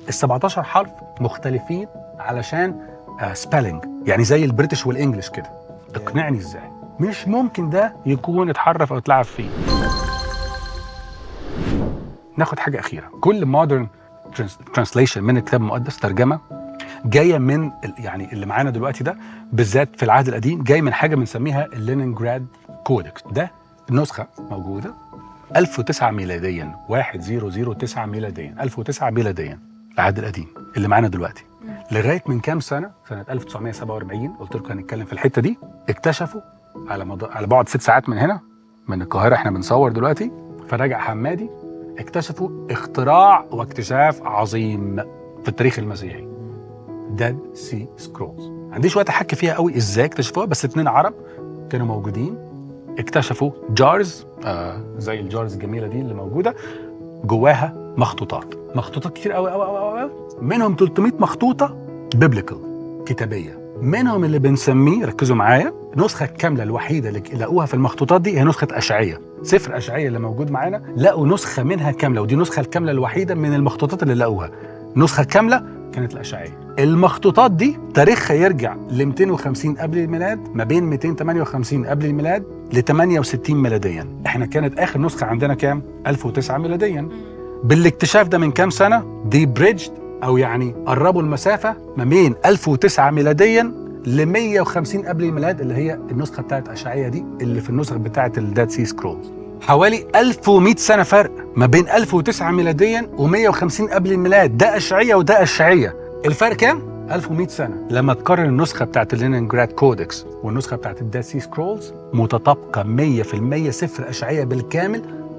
ال 17 حرف مختلفين علشان سبيلنج، يعني زي البريتش والانجليش كده. اقنعني ازاي؟ مش ممكن ده يكون اتحرف او اتلعب فيه. ناخد حاجه اخيره، كل مودرن ترانسليشن من الكتاب المقدس، ترجمه جايه من يعني اللي معانا دلوقتي ده بالذات في العهد القديم، جاي من حاجه بنسميها اللينينجراد كودكس. ده النسخه موجوده 1009 ميلاديا، 1009 ميلاديا، 1009 ميلاديا العهد القديم اللي معانا دلوقتي. لغايه من كام سنه 1947 قلت لكم هنتكلم في الحته دي، اكتشفوا على بعد 6 ساعات من هنا من القاهره، احنا بنصور دلوقتي في راجع حمادي، اكتشفوا اختراع واكتشاف عظيم في التاريخ المسيحي، ديد سي سكرولز. ما عنديش وقت احكي فيها قوي ازاي اكتشفوها، بس 2 عرب كانوا موجودين اكتشفوا جارز، زي الجارز الجميله دي اللي موجوده جواها مخطوطات كتير قوي قوي قوي قوي، منهم 300 مخطوطه بيبليكال كتابيه، منهم اللي بنسميه، ركزوا معايا، النسخه الكامله الوحيده اللي لقوها في المخطوطات دي هي نسخه اشعياء. سفر اشعياء اللي موجود معانا لقوا نسخه منها كامله، ودي النسخه الكامله الوحيده من المخطوطات اللي لقوها، نسخه كامله كانت الاشعياء. المخطوطات دي تاريخها يرجع ل 250 قبل الميلاد، ما بين 258 قبل الميلاد ل 68 ميلاديا. احنا كانت اخر نسخه عندنا كام؟ 1009 ميلاديا. بالاكتشاف ده من كام سنه دي بريدجد، او يعني قربوا المسافه ما بين 1009 ميلاديا ل 150 قبل الميلاد، اللي هي النسخه بتاعت اشعياء دي اللي في النسخ بتاعت الديد سي سكرولز. حوالي 1100 سنه فرق ما بين 1009 ميلاديا و150 قبل الميلاد، ده اشعياء وده اشعياء. الفرق كام؟ 1100 سنه. لما تقارن النسخه بتاعت اللينينجراد كودكس والنسخه بتاعت الديد سي سكرولز، متطابقه 100%، سفر اشعياء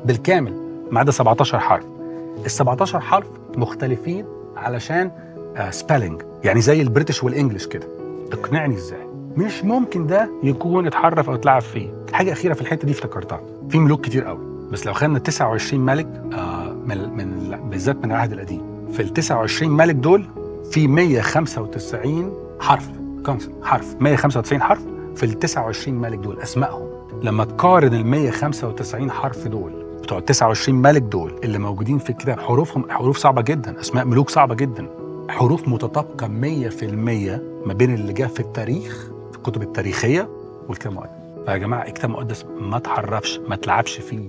بالكامل ما عدا 17 حرف. ال 17 حرف مختلفين علشان سبيلنج، يعني زي البريتش والانجليش كده. اقنعني ازاي؟ مش ممكن ده يكون اتحرف او اتلعب فيه. حاجه اخيره في الحته دي افتكرتها، في ملوك كتير قوي، بس لو خدنا 29 ملك بالذات من العهد القديم، في ال 29 ملك دول في 195 حرف، 195 حرف في ال 29 ملك دول اسمائهم. لما تقارن ال 195 حرف دول بتوع ال 29 ملك دول اللي موجودين في الكتاب، حروفهم حروف صعبه جدا، اسماء ملوك صعبه جدا، حروف متطابقه 100% ما بين اللي جاء في التاريخ في الكتب التاريخيه والكتاب المقدس. فيا جماعه الكتاب المقدس ما تحرفش، ما تلعبش فيه.